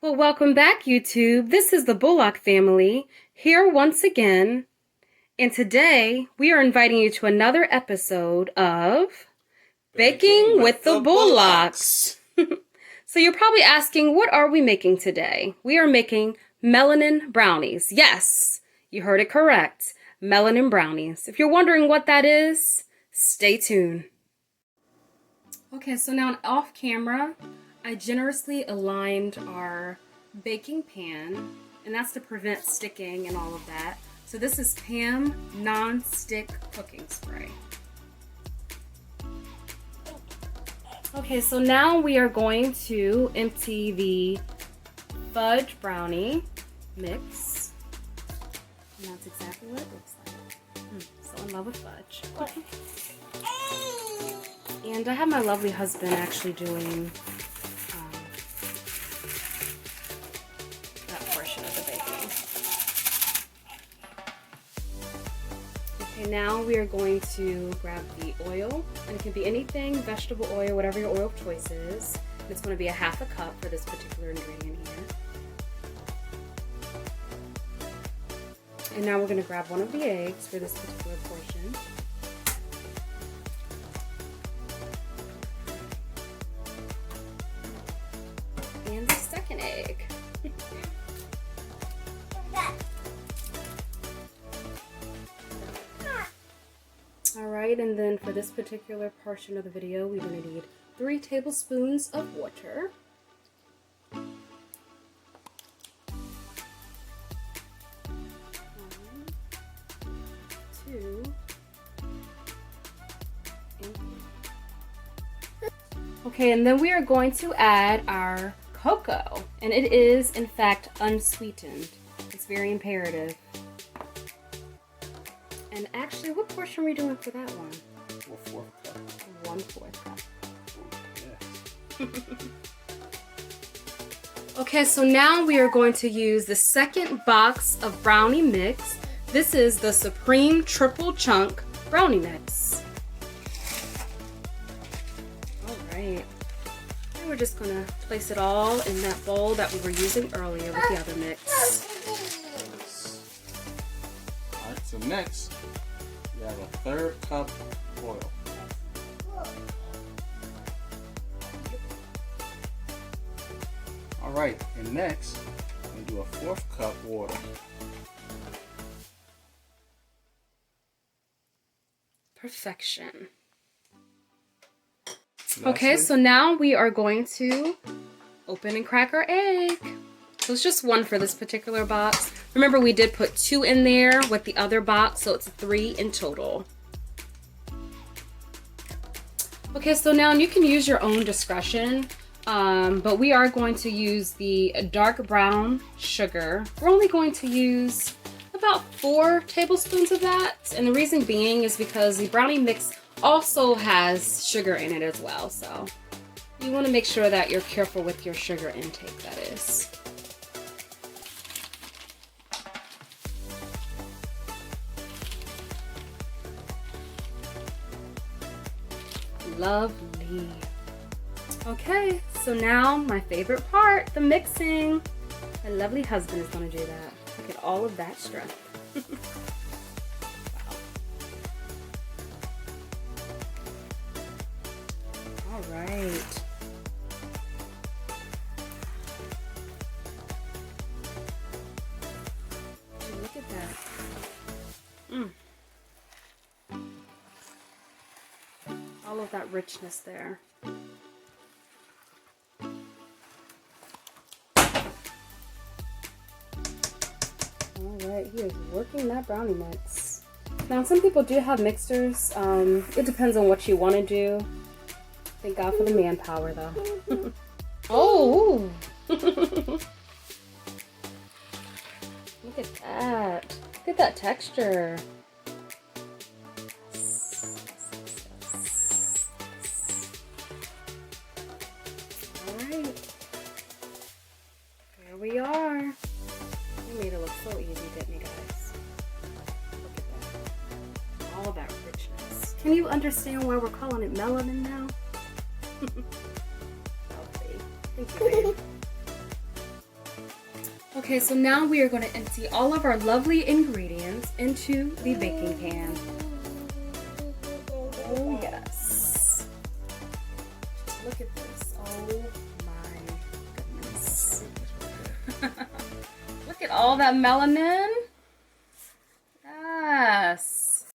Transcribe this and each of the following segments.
Well, welcome back, YouTube. This is the Bullock family here once again. And today we are inviting you to another episode of Baking with the Bullocks. So you're probably asking, what are we making today? We are making Melanin Brownies. Yes, you heard it correct. Melanin Brownies. If you're wondering what that is, stay tuned. Okay, so now off camera, I generously aligned our baking pan, and that's to prevent sticking and all of that. So this is Pam non-stick cooking spray. Okay, so now we are going to empty the fudge brownie mix. And that's exactly what it looks like. So in love with fudge. And I have my lovely husband actually doing that portion of the baking. Okay, now we are going to grab the oil, and it can be anything, vegetable oil, whatever your oil of choice is. It's going to be a half a cup for this particular ingredient here. And now we're going to grab one of the eggs for this particular portion. And the second egg. Alright, and then for this particular portion of the video, we're going to need 3 tablespoons of water. 1, 2, and 3. Okay, and then we are going to add our cocoa, and it is in fact unsweetened. It's very imperative. And actually, what portion are we doing for that one? 1/4 cup. 1/4 cup. Yes. Okay, so now we are going to use the second box of brownie mix. This is the Supreme Triple Chunk Brownie Mix. Alright. And we're just going to place it all in that bowl that we were using earlier with the other mix. Alright, so next we have a 1/3 cup oil. Alright, and next we do a 1/4 cup water. Perfection. Lastly, Okay, so now we are going to open and crack our egg. So it's just 1 for this particular box. Remember, we did put 2 in there with the other box, so it's 3 in total. Okay, so now you can use your own discretion, but we are going to use the dark brown sugar. We're only going to use about 4 tablespoons of that, and the reason being is because the brownie mix also has sugar in it as well, so you want to make sure that you're careful with your sugar intake, that is. Lovely. Okay, so now my favorite part, the mixing. My lovely husband is going to do that. Look at all of that strength. Wow. All right. Look at that. All of that richness there. Alright, he is working that brownie mix. Now, some people do have mixers. It depends on what you want to do. Thank God for the manpower, though. Oh! Look at that. Look at that texture. There we are. You made it look so easy, didn't you guys? Look at that. All that richness. Can you understand why we're calling it melanin now? Healthy. Thank you, babe. Okay, so now we are going to empty all of our lovely ingredients into the baking pan. Oh yes. Look at this. Oh my goodness. Look at all that melanin. Yes.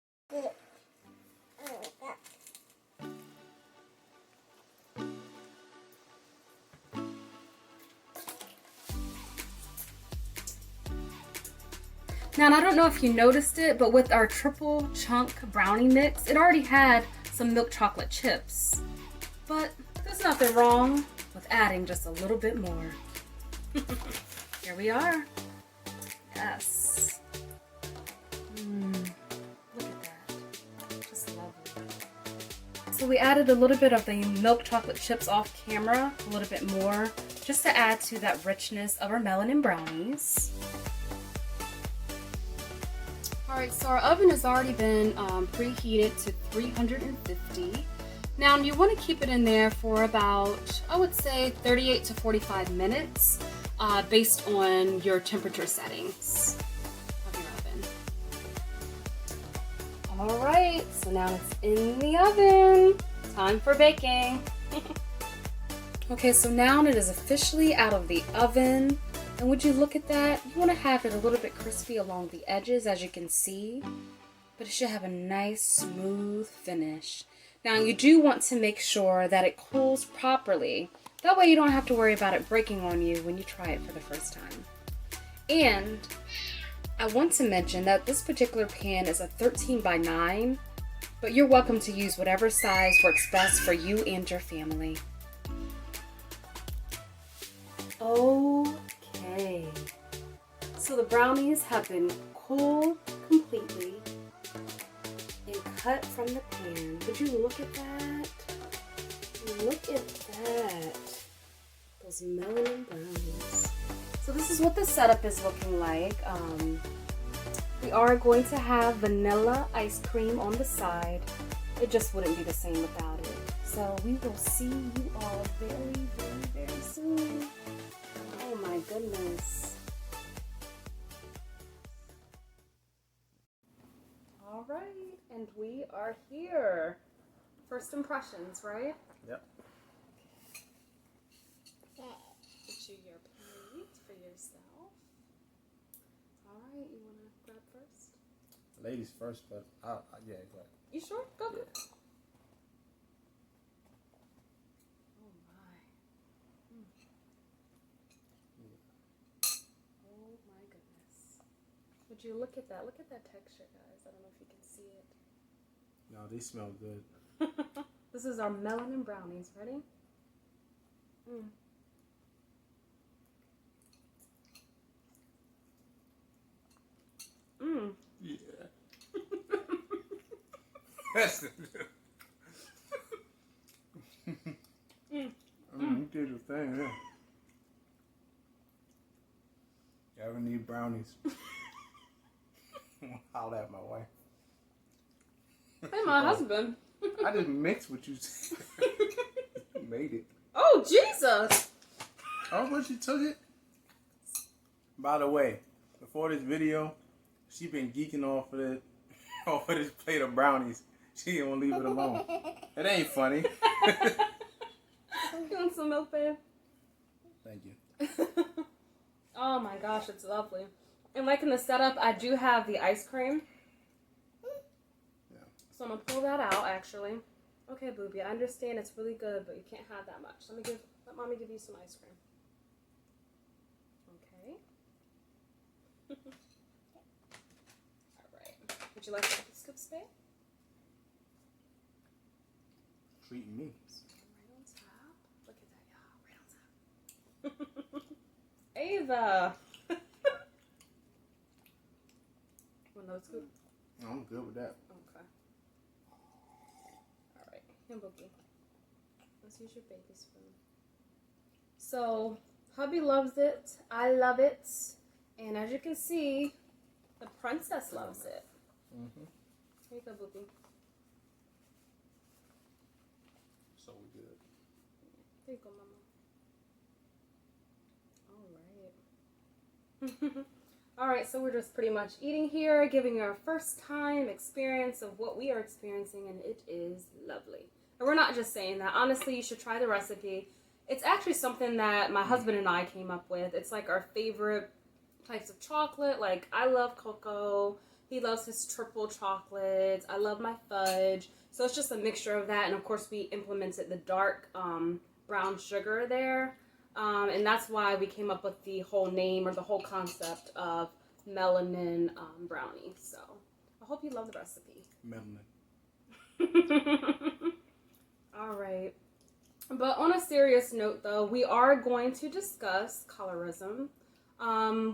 Now, I don't know if you noticed it, but with our triple chunk brownie mix, it already had some milk chocolate chips. But there's nothing wrong with adding just a little bit more. Here we are. Yes. Look at that. Just lovely. So we added a little bit of the milk chocolate chips off camera, a little bit more, just to add to that richness of our melanin brownies. Alright, so our oven has already been preheated to 350. Now you want to keep it in there for about, I would say, 38 to 45 minutes based on your temperature settings of your oven. Alright, so now it's in the oven. Time for baking. Okay, so now it is officially out of the oven. And would you look at that? You want to have it a little bit crispy along the edges, as you can see, but it should have a nice smooth finish. Now you do want to make sure that it cools properly. That way you don't have to worry about it breaking on you when you try it for the first time. And I want to mention that this particular pan is a 13 by 9, but you're welcome to use whatever size works best for you and your family. Okay, so the brownies have been cooled completely and cut from the pan. Would you look at that? Look at that. Those melanin brownies. So this is what the setup is looking like. We are going to have vanilla ice cream on the side. It just wouldn't be the same without it. So we will see you all very, very, very soon. Oh my goodness. All right, and we are here. First impressions, right? Yep. Get you your plate for yourself. All right, you want to grab first? Ladies first, but yeah, go ahead. You sure? Go. Yeah. Oh my. Oh my goodness. Would you look at that? Look at that texture, guys. I don't know if you can see it. No, they smell good. This is our melanin brownies. Ready? Yeah. That's you did your thing, yeah. You ever need brownies? Holler at my wife. Hey, my husband. I just mixed what you said. You made it. Oh, Jesus! Oh, but you took it? By the way, before this video, she been geeking off of this plate of brownies. She didn't want to leave it alone. It ain't funny. You want some milk, babe? Thank you. Oh my gosh, it's lovely. And like in the setup, I do have the ice cream. Yeah. So I'm gonna pull that out, actually. Okay, Boobie, I understand it's really good, but you can't have that much. Let mommy give you some ice cream. Okay. All right. Would you like to scoop spade? Treating me. Right on top. Look at that, y'all. Right on top. Ava. Want another scoop? No, I'm good with that. Okay. All right. Here, Boogie. Let's use your baby spoon. So, hubby loves it. I love it. And as you can see, the princess loves it. Mm-hmm. Here you go, Boogie. So we good. There you go, Mama. All right. All right, so we're just pretty much eating here, giving you our first time experience of what we are experiencing, and it is lovely. And we're not just saying that. Honestly, you should try the recipe. It's actually something that my husband and I came up with. It's like our favorite types of chocolate. Like, I love cocoa. He loves his triple chocolates. I love my fudge. So it's just a mixture of that. And of course, we implemented the dark brown sugar there. And that's why we came up with the whole name or the whole concept of Melanin Brownies. So I hope you love the recipe. Melanin. All right. But on a serious note, though, we are going to discuss colorism.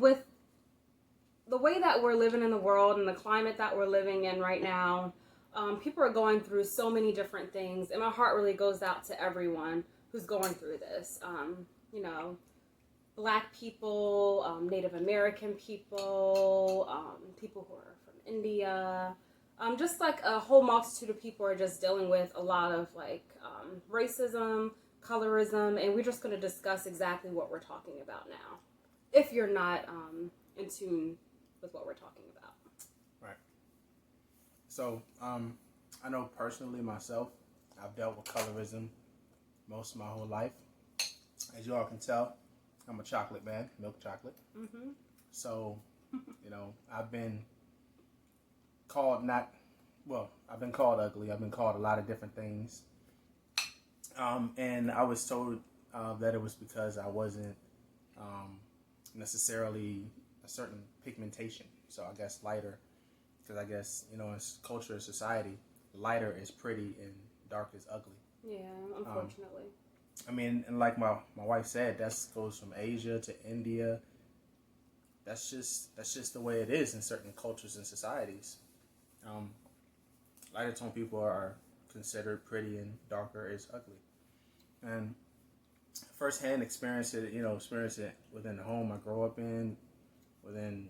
With the way that we're living in the world and the climate that we're living in right now, people are going through so many different things, and my heart really goes out to everyone who's going through this. You know, Black people, Native American people, people who are from India, just like a whole multitude of people are just dealing with a lot of like racism, colorism, and we're just going to discuss exactly what we're talking about now. If you're not in tune with what we're talking about. Right. So, I know personally myself, I've dealt with colorism most of my whole life. As you all can tell, I'm a chocolate man, milk chocolate. Mm-hmm. So, you know, I've been called I've been called ugly. I've been called a lot of different things. And I was told that it was because I wasn't necessarily a certain pigmentation. So I guess lighter, because I guess, you know, in culture and society, lighter is pretty and dark is ugly. Yeah, unfortunately. I mean, and like my wife said, that goes from Asia to India. That's just the way it is in certain cultures and societies. Lighter tone people are considered pretty and darker is ugly. And firsthand experience it within the home I grew up in, within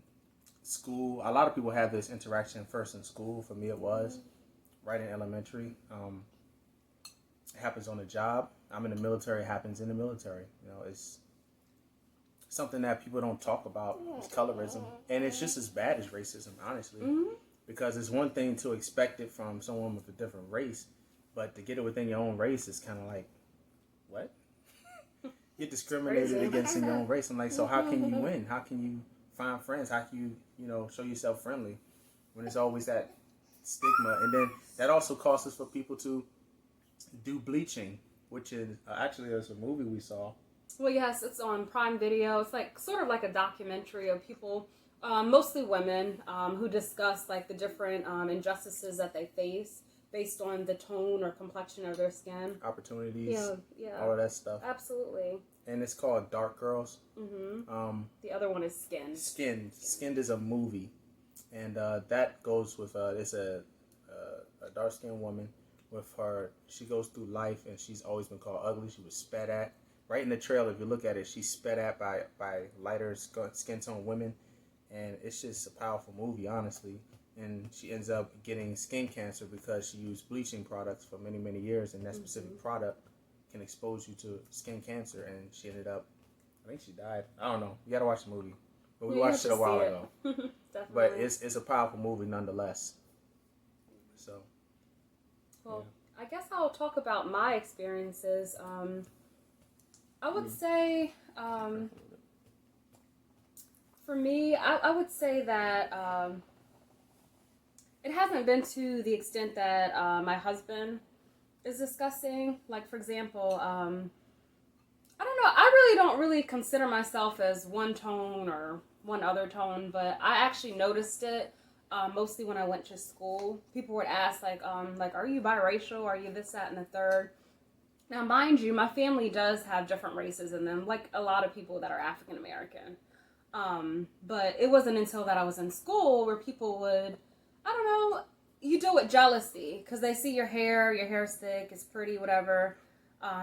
school. A lot of people have this interaction first in school. For me, it was right in elementary. It happens on the job. I'm in the military. It happens in the military. You know, it's something that people don't talk about. Is colorism, and it's just as bad as racism, honestly. Mm-hmm. Because it's one thing to expect it from someone with a different race, but to get it within your own race is kind of like, what? Get discriminated against in your own race. I'm like, so how can you win? How can you find friends? How can you, show yourself friendly when there's always that stigma? And then that also causes for people to do bleaching, which is actually there's a movie we saw. Well, yes, it's on Prime Video. It's like sort of like a documentary of people, mostly women, who discuss like the different injustices that they face based on the tone or complexion of their skin. Opportunities. Yeah. All of that stuff. Absolutely. And it's called Dark Girls. Mm-hmm. The other one is Skin. Skinned is a movie. And that goes with, it's a dark-skinned woman with her, she goes through life and she's always been called ugly. She was spat at. Right in the trailer, if you look at it, she's spat at by lighter skin tone women. And it's just a powerful movie, honestly. And she ends up getting skin cancer because she used bleaching products for many, many years. And that specific product can expose you to skin cancer. And she ended up, I think she died. I don't know. You got to watch the movie. But we watched it a while ago. Definitely. But it's a powerful movie nonetheless. So. Well, yeah. I guess I'll talk about my experiences. I would say, for me, I would say that it hasn't been to the extent that my husband is discussing. Like, for example, I don't know, I don't really consider myself as one tone or one other tone, but I actually noticed it mostly when I went to school. People would ask, like, are you biracial? Are you this, that, and the third? Now, mind you, my family does have different races in them, like a lot of people that are African American. But it wasn't until that I was in school where people would, I don't know, you deal with jealousy because they see your hair's thick, it's pretty, whatever.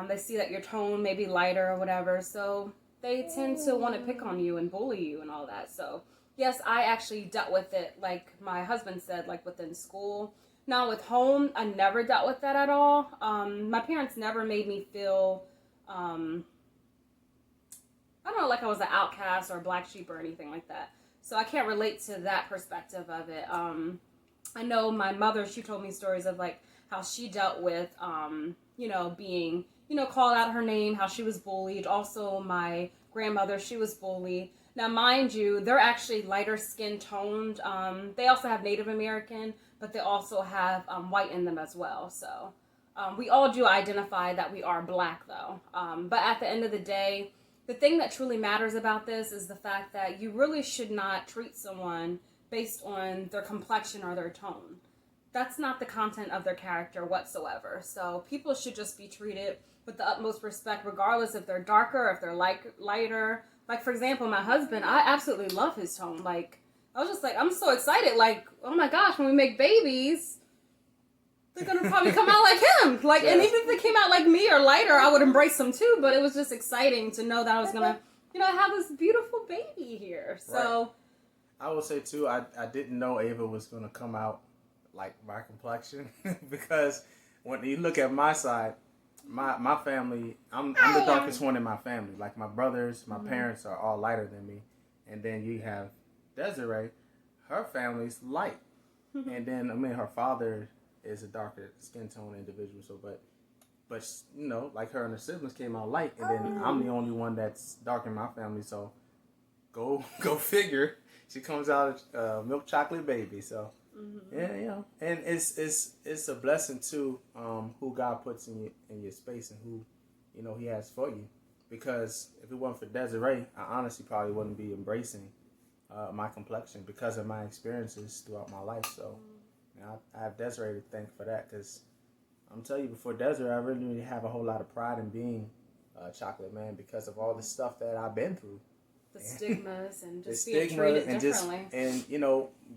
They see that your tone may be lighter or whatever, so they tend to want to pick on you and bully you and all that. So, yes, I actually dealt with it, like my husband said, like within school. Now, with home, I never dealt with that at all. My parents never made me feel I don't know, like I was an outcast or a black sheep or anything like that. So I can't relate to that perspective of it. I know my mother, she told me stories of like how she dealt with, being, called out her name, how she was bullied. Also, my grandmother, she was bullied. Now, mind you, they're actually lighter skin toned. They also have Native American, but they also have white in them as well. So we all do identify that we are black, though. But at the end of the day, the thing that truly matters about this is the fact that you really should not treat someone based on their complexion or their tone. That's not the content of their character whatsoever. So people should just be treated with the utmost respect, regardless if they're darker, if they're lighter. Like, for example, my husband, I absolutely love his tone. Like, I was just like, I'm so excited. Like, oh my gosh, when we make babies, they're gonna probably come out like him. Like, and even if they came out like me or lighter, I would embrace them too. But it was just exciting to know that I was gonna, have this beautiful baby here. So, right. I would say too, I didn't know Ava was gonna come out like my complexion because when you look at my side, my family, I'm the darkest one in my family. Like my brothers, my parents are all lighter than me, and then you have Desiree, her family's light, and then her father is a darker skin tone individual. So, but like her and her siblings came out light, and then I'm the only one that's dark in my family. So, go figure. She comes out a milk chocolate baby. So, yeah, and it's a blessing too. Who God puts in your space and who He has for you. Because if it wasn't for Desiree, I honestly probably wouldn't be embracing my complexion because of my experiences throughout my life. So. I have Desiree to thank for that because I'm telling you, before Desiree, I really didn't have a whole lot of pride in being Chocolate Man because of all the stuff that I've been through. The stigmas and just being treated differently.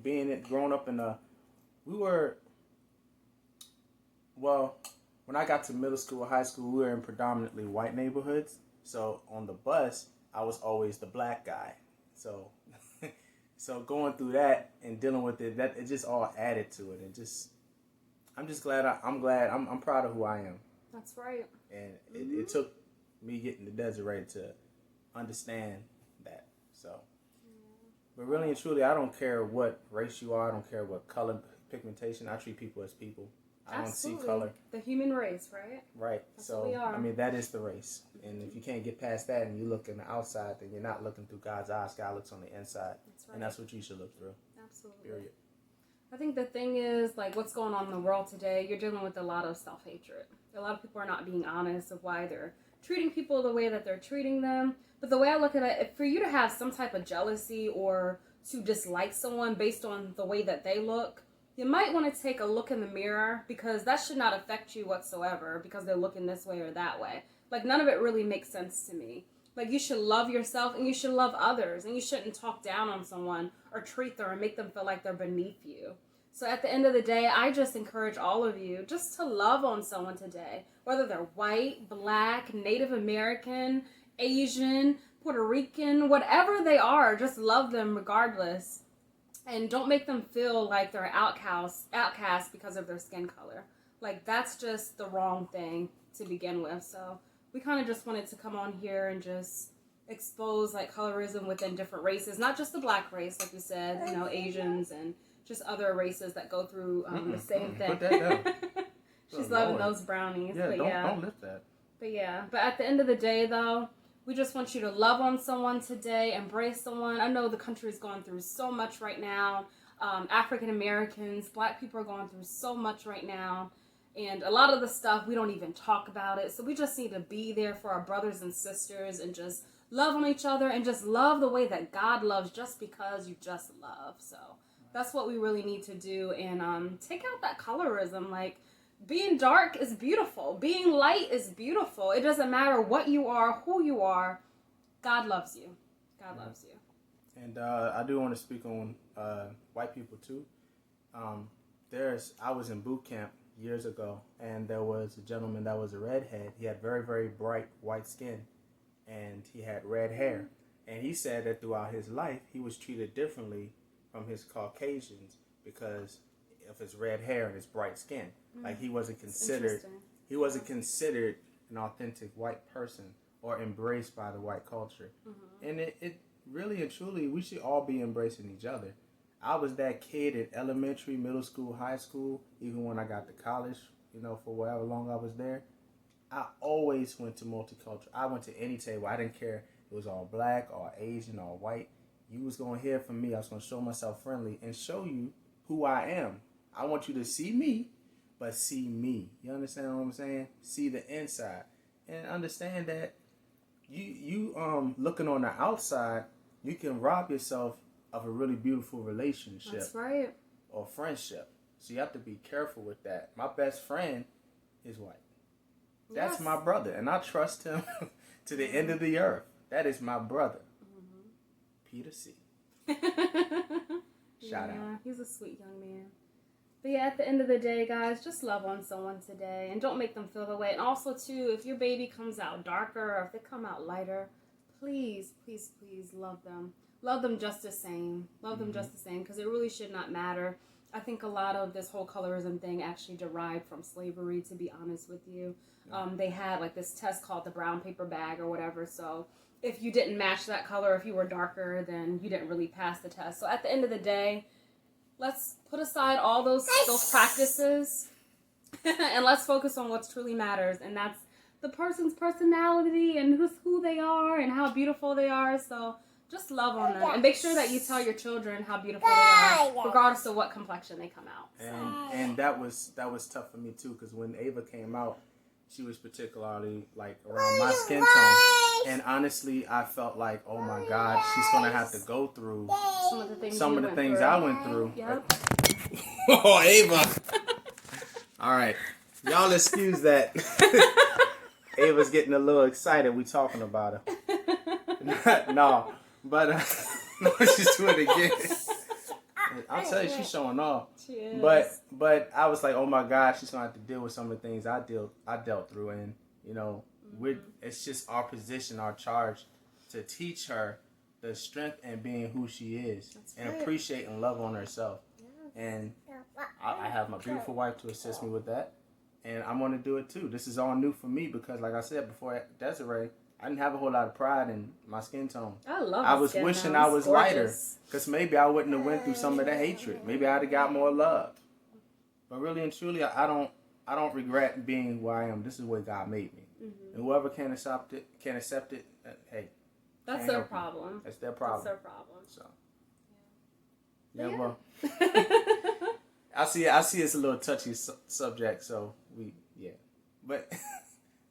Being grown up in when I got to middle school, high school, we were in predominantly white neighborhoods. So on the bus, I was always the black guy. So So going through that and dealing with it, that it just all added to it, and I'm just glad. I'm proud of who I am. That's right. And it took me getting to Desiree to understand that. So, but really and truly, I don't care what race you are. I don't care what color, pigmentation. I treat people as people. I Absolutely. don't see color. The human race, right? Right. That's what we are. That is the race. And if you can't get past that and you look in the outside, then you're not looking through God's eyes. God looks on the inside. That's right. And that's what you should look through. Absolutely. Period. I think the thing is, like, what's going on in the world today, you're dealing with a lot of self-hatred. A lot of people are not being honest of why they're treating people the way that they're treating them. But the way I look at it, for you to have some type of jealousy or to dislike someone based on the way that they look, you might want to take a look in the mirror because that should not affect you whatsoever because they're looking this way or that way. Like, none of it really makes sense to me. Like, you should love yourself and you should love others, and you shouldn't talk down on someone or treat them or make them feel like they're beneath you. So at the end of the day, I just encourage all of you just to love on someone today, whether they're white, black, Native American, Asian, Puerto Rican, whatever they are, just love them regardless. And don't make them feel like they're outcasts because of their skin color. Like, that's just the wrong thing to begin with. So we kind of just wanted to come on here and just expose like colorism within different races, not just the black race, like we said, Asians and just other races that go through the same thing. Put that down. She's loving those brownies. Yeah, but don't lift that. But at the end of the day, though, we just want you to love on someone today, embrace someone. I know the country is going through so much right now. African Americans, black people are going through so much right now. And a lot of the stuff, we don't even talk about it. So we just need to be there for our brothers and sisters and just love on each other and just love the way that God loves just because you just love. So that's what we really need to do. And take out that colorism. Like, being dark is beautiful. Being light is beautiful. It doesn't matter what you are, who you are. God loves you. God loves you. And I do want to speak on white people too. I was in boot camp years ago, and there was a gentleman that was a redhead. He had very, very bright white skin, and he had red hair. And he said that throughout his life, he was treated differently from his Caucasians because of his red hair and his bright skin. Like, he wasn't considered an authentic white person or embraced by the white culture. And it really and truly, we should all be embracing each other. I was that kid in elementary, middle school, high school, even when I got to college, for whatever long I was there. I always went to multicultural. I went to any table. I didn't care if it was all black or Asian or white. You was going to hear from me. I was going to show myself friendly and show you who I am. I want you to see me, but see me. You understand what I'm saying? See the inside. And understand that you looking on the outside, you can rob yourself of a really beautiful relationship. That's right. Or friendship. So you have to be careful with that. My best friend is white. That's my brother, and I trust him to the end of the earth. That is my brother. Peter C. Shout out. He's a sweet young man. But yeah, at the end of the day, guys, just love on someone today, and don't make them feel the way. And also, too, if your baby comes out darker or if they come out lighter, please, please, please love them. Love them just the same. Love them just the same, because it really should not matter. I think a lot of this whole colorism thing actually derived from slavery, to be honest with you. They had like this test called the brown paper bag or whatever. So if you didn't match that color, if you were darker, then you didn't really pass the test. So at the end of the day, let's put aside all those practices and let's focus on what truly matters. And that's the person's personality and who they are and how beautiful they are. So just love on them and make sure that you tell your children how beautiful they are, regardless of what complexion they come out. And that was tough for me too, because when Ava came out, she was particularly like around my skin tone, and honestly, I felt like, oh my God, she's gonna have to go through some of the things I went through. Yep. Oh, Ava! All right, y'all excuse that. Ava's getting a little excited. We talking about her. No. But no, she's doing it again. I'll tell you, she's showing off. She is. But I was like, oh my God, she's gonna have to deal with some of the things I dealt through, and it's just our position, our charge, to teach her the strength and being who she is, and appreciate and love on herself. And I have my beautiful wife to assist me with that, and I'm gonna do it too. This is all new for me because, like I said before, Desiree, I didn't have a whole lot of pride in my skin tone. I was wishing I was lighter, because maybe I wouldn't have went through some of the hatred. Maybe I'd have got more love. But really and truly, I don't regret being who I am. This is what God made me. And whoever can accept it, hey, that's their problem. That's their problem. That's their problem. So well, I see it's a little touchy subject. So but.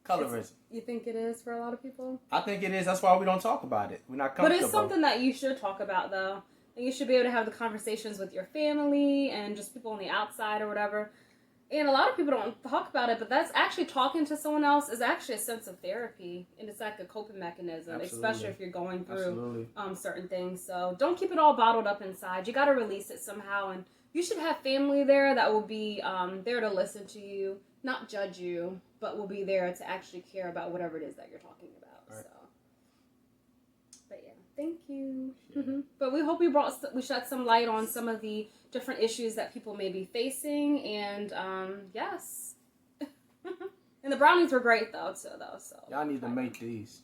Colorism. You think it is for a lot of people? I think it is. That's why we don't talk about it. We're not comfortable. But it's something that you should talk about, though. And you should be able to have the conversations with your family and just people on the outside or whatever. And a lot of people don't talk about it, but that's actually talking to someone else is actually a sense of therapy. And it's like a coping mechanism, especially if you're going through certain things. So don't keep it all bottled up inside. You got to release it somehow. And you should have family there that will be there to listen to you, not judge you, but will be there to actually care about whatever it is that you're talking about. Right. So, but yeah, thank you. Yeah. But we hope we shed some light on some of the different issues that people may be facing, and yes. And the brownies were great though. So y'all need to make these.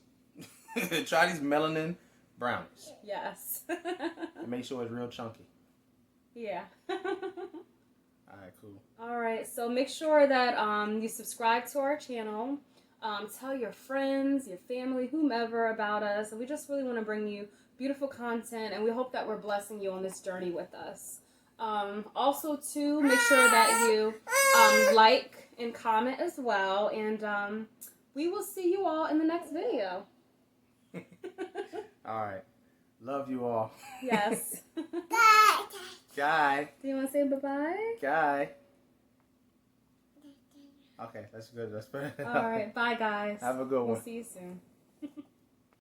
Try these Melanin Brownies. Yes. And make sure it's real chunky. Yeah. Alright, cool. Alright, so make sure that you subscribe to our channel. Tell your friends, your family, whomever about us. And we just really want to bring you beautiful content, and we hope that we're blessing you on this journey with us. Also, too, make sure that you like and comment as well. And we will see you all in the next video. Alright. Love you all. Yes. Guy. Do you want to say bye-bye? Guy. Okay, that's good. That's better. All right. Bye, guys. Have a good one. We'll see you soon.